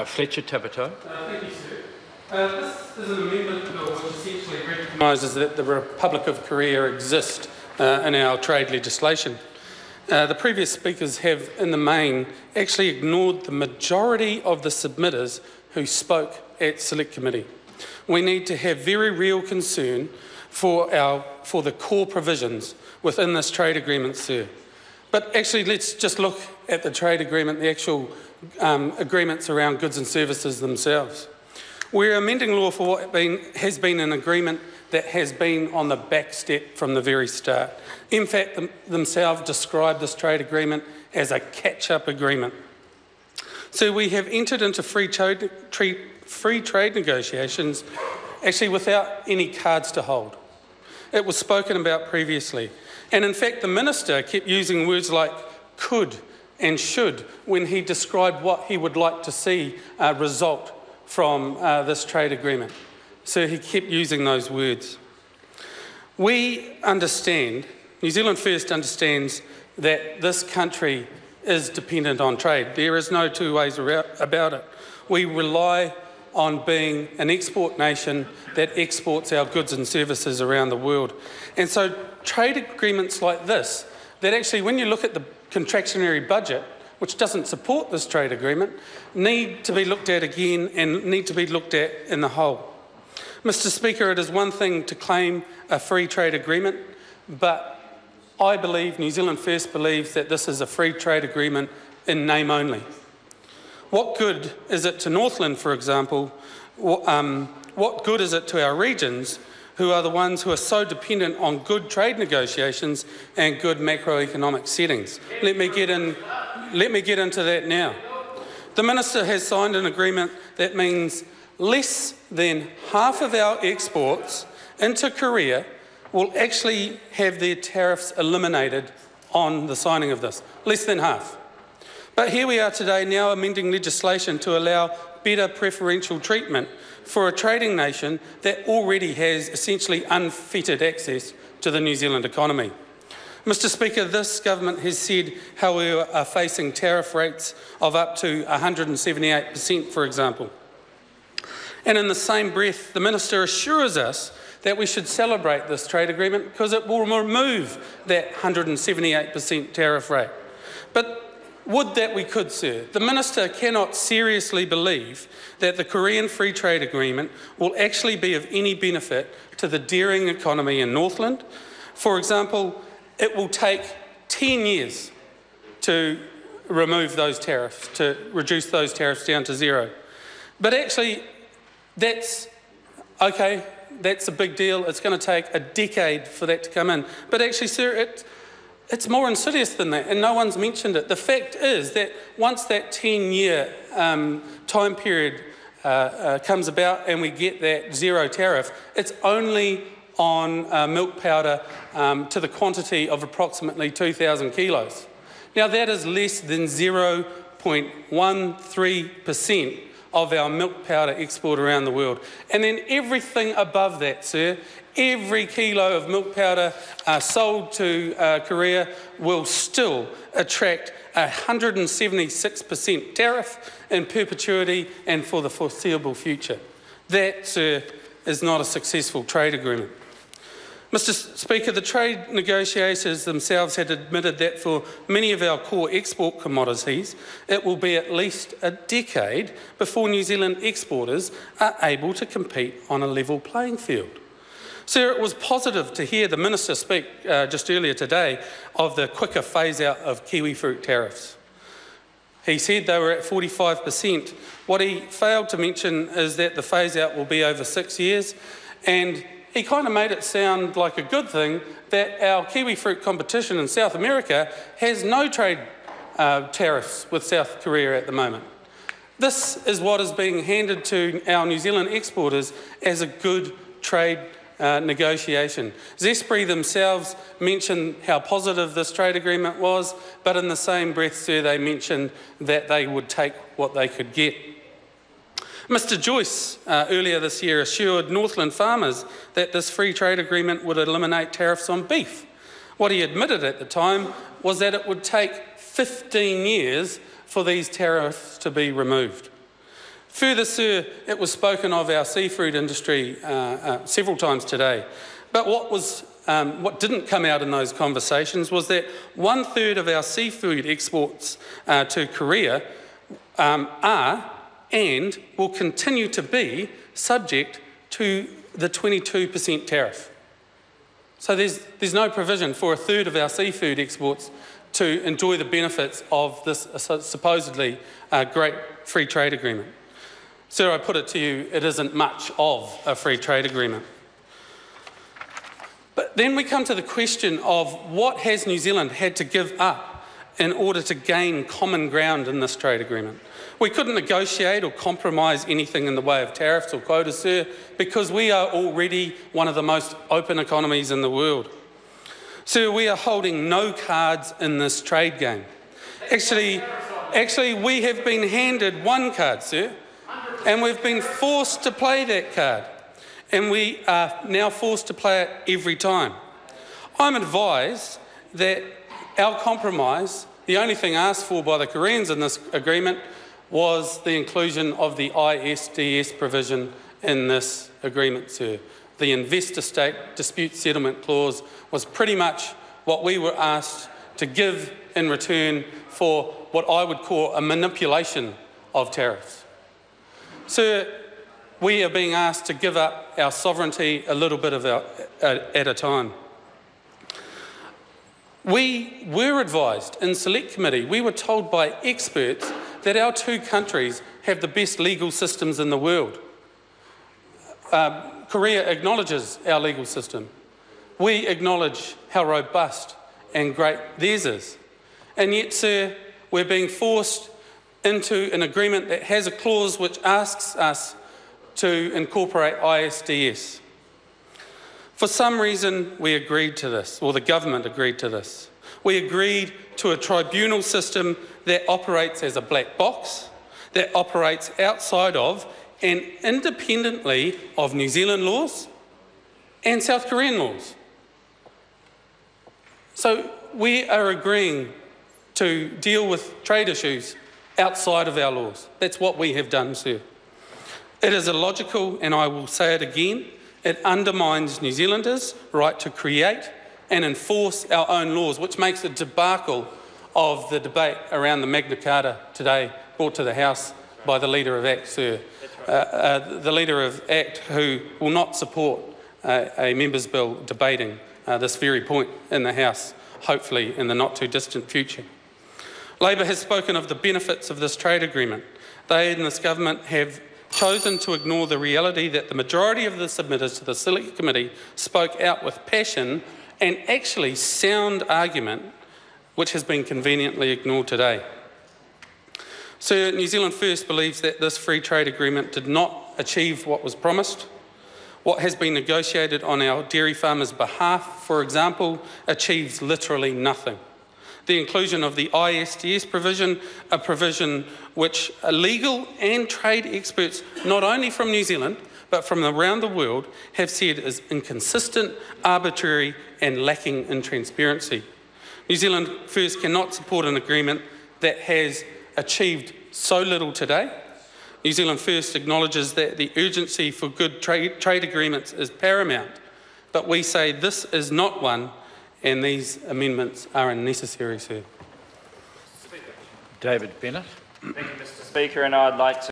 Fletcher Tabito. Thank you, sir. This is an amendment bill which essentially recognises that the Republic of Korea exists in our trade legislation. The previous speakers have, in the main, actually ignored the majority of the submitters who spoke at Select Committee. We need to have very real concern for the core provisions within this trade agreement, sir. But actually, let's just look at the trade agreement, the actual agreements around goods and services themselves. We're amending law for what has been an agreement that has been on the back step from the very start. In fact, themselves describe this trade agreement as a catch-up agreement. So we have entered into free trade negotiations actually without any cards to hold. It was spoken about previously. And in fact, the Minister kept using words like could and should when he described what he would like to see result from this trade agreement. So he kept using those words. We understand, New Zealand First understands that this country is dependent on trade. There is no two ways about it. We rely on being an export nation that exports our goods and services around the world. And so trade agreements like this, that actually when you look at the contractionary budget, which doesn't support this trade agreement, need to be looked at again and need to be looked at in the whole. Mr. Speaker, it is one thing to claim a free trade agreement, but I believe, New Zealand First believes, that this is a free trade agreement in name only. What good is it to Northland, for example? What good is it to our regions, who are the ones who are so dependent on good trade negotiations and good macroeconomic settings? Let me get into that now. The Minister has signed an agreement that means less than half of our exports into Korea will actually have their tariffs eliminated on the signing of this. Less than half. But here we are today now amending legislation to allow better preferential treatment for a trading nation that already has essentially unfettered access to the New Zealand economy. Mr. Speaker, this government has said how we are facing tariff rates of up to 178%, for example. And in the same breath, the Minister assures us that we should celebrate this trade agreement because it will remove that 178% tariff rate. But would that we could, sir. The Minister cannot seriously believe that the Korean Free Trade Agreement will actually be of any benefit to the dairying economy in Northland. For example, it will take 10 years to remove those tariffs, to reduce those tariffs down to zero. But actually, that's okay, that's a big deal. It's going to take a decade for that to come in. But actually, sir, it's more insidious than that, and no one's mentioned it. The fact is that once that 10-year time period comes about and we get that zero tariff, it's only on milk powder to the quantity of approximately 2,000 kilos. Now, that is less than 0.13% of our milk powder export around the world. And then everything above that, sir, every kilo of milk powder sold to Korea will still attract a 176% tariff in perpetuity and for the foreseeable future. That, sir, is not a successful trade agreement. Mr. Speaker, the trade negotiators themselves had admitted that for many of our core export commodities, it will be at least a decade before New Zealand exporters are able to compete on a level playing field. Sir, it was positive to hear the Minister speak just earlier today of the quicker phase-out of kiwi fruit tariffs. He said they were at 45%. What he failed to mention is that the phase-out will be over 6 years, and he kind of made it sound like a good thing that our kiwi fruit competition in South America has no trade tariffs with South Korea at the moment. This is what is being handed to our New Zealand exporters as a good trade negotiation. Zespri themselves mentioned how positive this trade agreement was, but in the same breath, sir, they mentioned that they would take what they could get. Mr. Joyce earlier this year assured Northland farmers that this free trade agreement would eliminate tariffs on beef. What he admitted at the time was that it would take 15 years for these tariffs to be removed. Further, sir, it was spoken of our seafood industry several times today. But what didn't come out in those conversations was that 1/3 of our seafood exports to Korea are and will continue to be subject to the 22% tariff. So there's no provision for 1/3 of our seafood exports to enjoy the benefits of this supposedly great free trade agreement. Sir, I put it to you, it isn't much of a free trade agreement. But then we come to the question of what has New Zealand had to give up in order to gain common ground in this trade agreement. We couldn't negotiate or compromise anything in the way of tariffs or quotas, sir, because we are already one of the most open economies in the world. Sir, we are holding no cards in this trade game. Actually, we have been handed one card, sir, and we've been forced to play that card. And we are now forced to play it every time. I'm advised that our compromise, the only thing asked for by the Koreans in this agreement, was the inclusion of the ISDS provision in this agreement, sir. The investor-state dispute settlement clause was pretty much what we were asked to give in return for what I would call a manipulation of tariffs. Sir, we are being asked to give up our sovereignty a little bit at a time. We were advised in Select Committee, we were told by experts that our two countries have the best legal systems in the world. Korea acknowledges our legal system. We acknowledge how robust and great theirs is. And yet, sir, we're being forced into an agreement that has a clause which asks us to incorporate ISDS. For some reason, we agreed to this, or the government agreed to this. We agreed to a tribunal system that operates as a black box, that operates outside of and independently of New Zealand laws and South Korean laws. So we are agreeing to deal with trade issues outside of our laws. That's what we have done, sir. It is illogical, and I will say it again, it undermines New Zealanders' right to create and enforce our own laws, which makes a debacle of the debate around the Magna Carta today brought to the House by the Leader of ACT, sir. The Leader of ACT who will not support a Members' Bill debating this very point in the House, hopefully in the not too distant future. Labor has spoken of the benefits of this trade agreement. They in this government have chosen to ignore the reality that the majority of the submitters to the Select Committee spoke out with passion and actually sound argument, which has been conveniently ignored today. Sir, New Zealand First believes that this free trade agreement did not achieve what was promised. What has been negotiated on our dairy farmers' behalf, for example, achieves literally nothing. The inclusion of the ISDS provision, a provision which legal and trade experts, not only from New Zealand, but from around the world, have said is inconsistent, arbitrary and lacking in transparency. New Zealand First cannot support an agreement that has achieved so little today. New Zealand First acknowledges that the urgency for good trade agreements is paramount, but we say this is not one, and these amendments are unnecessary, sir. David Bennett. Thank you, Mr. Speaker, and I'd like to